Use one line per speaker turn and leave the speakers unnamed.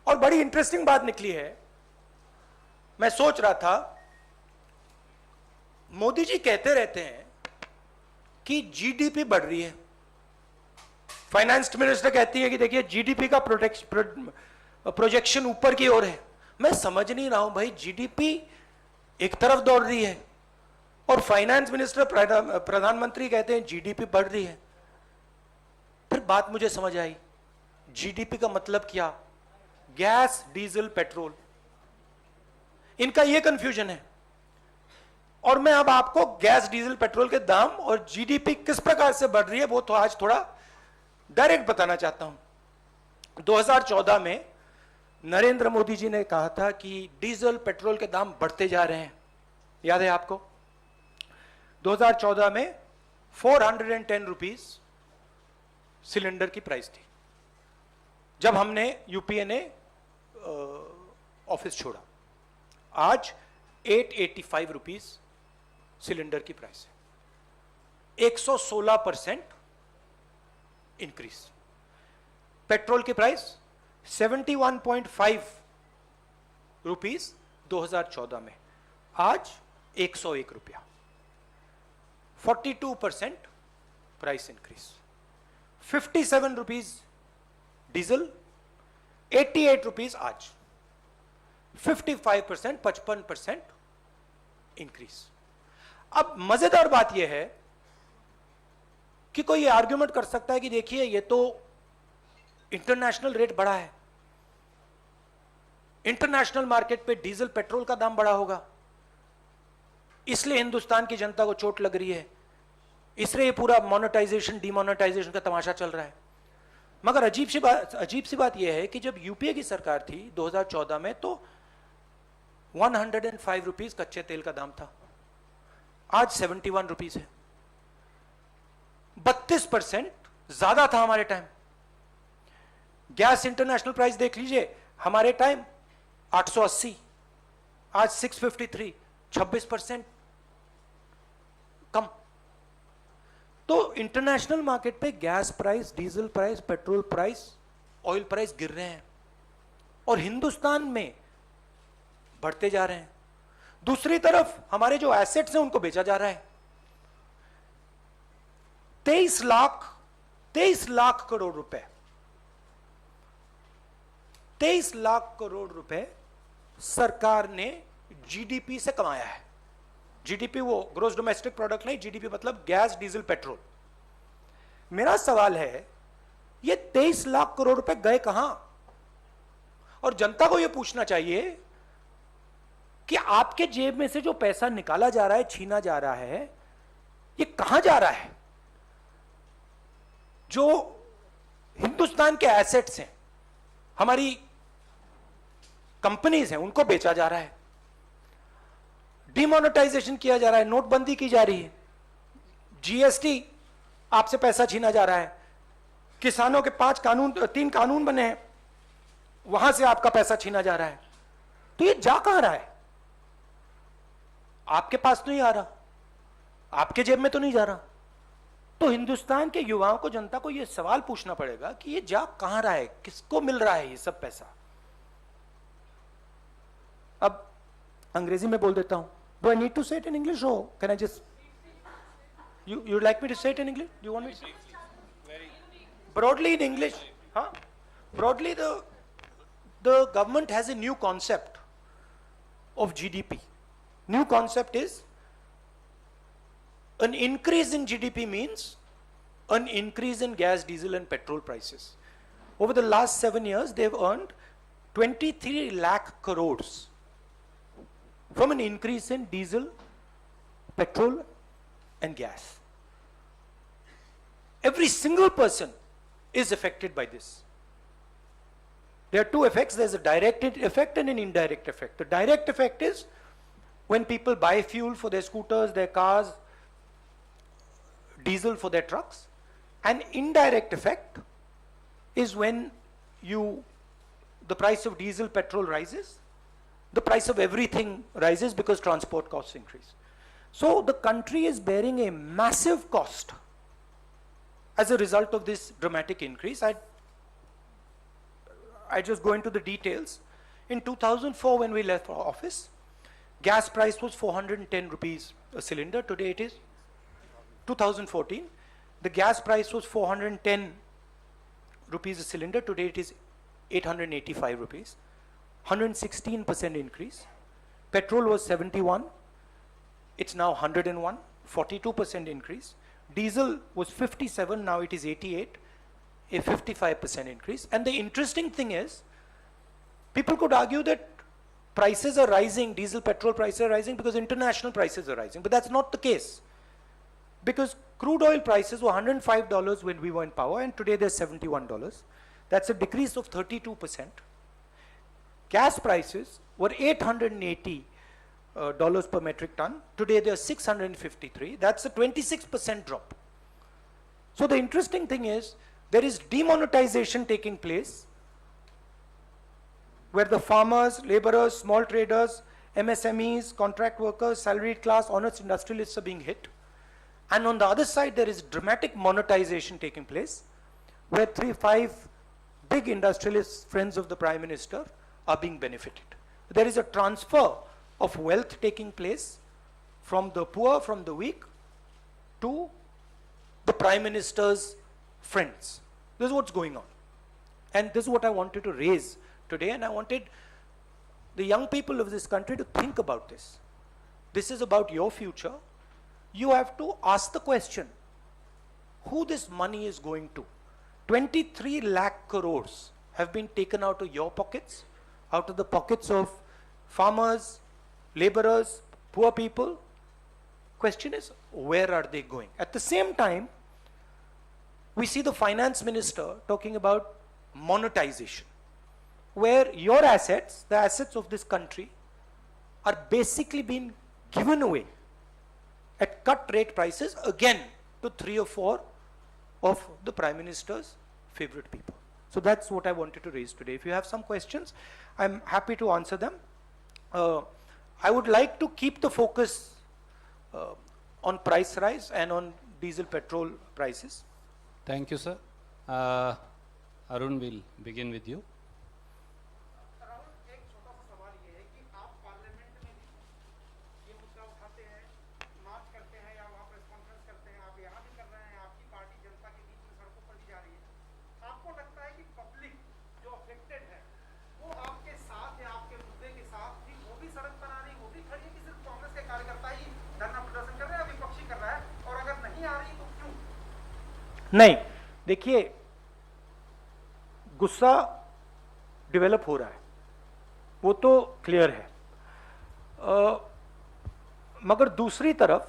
और बड़ी इंटरेस्टिंग बात निकली है, मैं सोच रहा था, मोदी जी कहते रहते हैं कि जीडीपी बढ़ रही है, फाइनेंस मिनिस्टर कहती है कि देखिए जीडीपी का प्रोजेक्शन ऊपर की ओर है। मैं समझ नहीं रहा हूं भाई, जीडीपी एक तरफ दौड़ रही है और फाइनेंस मिनिस्टर प्रधानमंत्री कहते हैं जीडीपी बढ़ रही है। फिर बात मुझे समझ आई, जीडीपी का मतलब क्या? गैस, डीजल, पेट्रोल, इनका यह कंफ्यूजन है। और मैं अब आपको गैस, डीजल, पेट्रोल के दाम और जीडीपी किस प्रकार से बढ़ रही है वो तो आज थोड़ा डायरेक्ट बताना चाहता हूं। 2014 में नरेंद्र मोदी जी ने कहा था कि डीजल, पेट्रोल के दाम बढ़ते जा रहे हैं, याद है आपको? 2014 में 410 रुपीज सिलेंडर की प्राइस थी जब हमने, यूपीए ने ऑफिस छोड़ा। आज 885 रुपीज सिलेंडर की प्राइस है, 116% इंक्रीज। पेट्रोल की प्राइस 71.5 रुपीज 2014 में, आज 101 रुपया, 42% price increase. 57 rupees diesel, 88 rupees आज, 55%, 55% इंक्रीज। अब मजेदार बात यह है कि कोई ये आर्ग्यूमेंट कर सकता है कि देखिए ये तो इंटरनेशनल रेट बढ़ा है, इंटरनेशनल मार्केट पे डीजल, पेट्रोल का दाम बढ़ा होगा, इसलिए हिंदुस्तान की जनता को चोट लग रही है, इसलिए ये पूरा मोनेटाइजेशन, डिमोनेटाइजेशन का तमाशा चल रहा है। मगर अजीब सी बात यह है कि जब यूपीए की सरकार थी 2014 में तो 105 रुपीज कच्चे तेल का दाम था, आज 71 रुपीज है, 32% ज्यादा था हमारे टाइम। गैस इंटरनेशनल प्राइस देख लीजिए, हमारे टाइम 880, आज 653, 26% कम। तो इंटरनेशनल मार्केट पे gas price, diesel price, petrol price, oil price गिर रहे हैं और हिंदुस्तान में बढ़ते जा रहे हैं। दूसरी तरफ हमारे जो एसेट्स हैं उनको बेचा जा रहा है। 23 लाख करोड़ रुपए, 23 लाख करोड़ रुपए सरकार ने जीडीपी से कमाया है। जीडीपी वो ग्रोस डोमेस्टिक प्रोडक्ट नहीं, जीडीपी मतलब गैस, डीजल, पेट्रोल। मेरा सवाल है ये 23 लाख करोड़ रुपए गए कहां? और जनता को यह पूछना चाहिए कि आपके जेब में से जो पैसा निकाला जा रहा है, छीना जा रहा है, ये कहां जा रहा है? जो हिंदुस्तान के एसेट्स हैं, हमारी कंपनीज हैं, उनको बेचा जा रहा है, डिमोनेटाइजेशन किया जा रहा है, नोटबंदी की जा रही है, जीएसटी आपसे पैसा छीना जा रहा है, किसानों के 3 कानून बने हैं, वहां से आपका पैसा छीना जा रहा है। तो ये जा कहां रहा है? आपके पास तो नहीं आ रहा, आपके जेब में तो नहीं जा रहा। तो हिंदुस्तान के युवाओं को, जनता को यह सवाल पूछना पड़ेगा कि ये जा कहां रहा है, किसको मिल रहा है ये सब पैसा? अब अंग्रेजी में बोल देता हूं। Do I need to say it in English or can I just? You'd like me to say it in English? Do you want me to? Broadly in English, huh? Broadly, the government has a new concept of GDP. New concept is an increase in GDP means an increase in gas, diesel, and petrol prices. Over the last 7 years, they've earned 23 lakh crores from an increase in diesel, petrol, and gas. Every single person is affected by this. There are two effects. There's a direct effect and an indirect effect. The direct effect is when people buy fuel for their scooters, their cars, diesel for their trucks. An indirect effect is when the price of diesel, petrol rises, the price of everything rises because transport costs increase. So the country is bearing a massive cost as a result of this dramatic increase. I just go into the details. In 2004, when we left office, gas price was 410 rupees a cylinder. Today it is 2014. The gas price was 410 rupees a cylinder. Today it is 885 rupees. 116% increase. Petrol was 71. It's now 101. 42% increase. Diesel was 57. Now it is 88. A 55% increase. And the interesting thing is, people could argue that prices are rising, diesel, petrol prices are rising because international prices are rising. But that's not the case. Because crude oil prices were $105 when we were in power, and today they're $71. That's a decrease of 32%. Gas prices were $880 per metric ton. Today they're $653. That's a 26% drop. So the interesting thing is, there is demonetization taking place where the farmers, laborers, small traders, MSMEs, contract workers, salaried class, honest industrialists are being hit. And on the other side, there is dramatic monetization taking place where 3-5 big industrialists, friends of the Prime Minister, are being benefited. There is a transfer of wealth taking place from the poor, from the weak, to the Prime Minister's friends. This is what's going on. And this is what I wanted to raise today, and I wanted the young people of this country to think about this. This is about your future. You have to ask the question, who this money is going to. 23 lakh crores have been taken out of your pockets, out of the pockets of farmers, laborers, poor people. Question is, where are they going? At the same time, we see the finance minister talking about monetization, where your assets, the assets of this country, are basically being given away at cut rate prices again to 3 or 4 of the Prime Minister's favorite people. So that's what I wanted to raise today. If you have some questions, I'm happy to answer them. I would like to keep the focus on price rise and on diesel petrol prices.
Thank you, sir. Arun will begin with you.
एक छोटा सा सवाल ये है कि आप parliament में भी ये मुद्दा उठाते हैं, मार्च करते हैं या वहाँ प्रेस कॉन्फ्रेंस करते हैं, आप यहाँ भी कर रहे हैं, आपकी पार्टी जनता के बीच में सड़कों पर भी जा रही है। आपको लगता है कि पब्लिक जो अफेक्टेड है वो आपके साथ है, आपके मुद्दे के साथ भी वो भी सड़क पर आ रही, वो भी खड़ी है कि सिर्फ कांग्रेस के कार्यकर्ता ही धरना प्रदर्शन कर रहे हैं, विपक्षी कर रहा है, और अगर नहीं आ रही तो क्यों?
नहीं, देखिए, गुस्सा डेवलप हो रहा है, वो तो क्लियर है, मगर दूसरी तरफ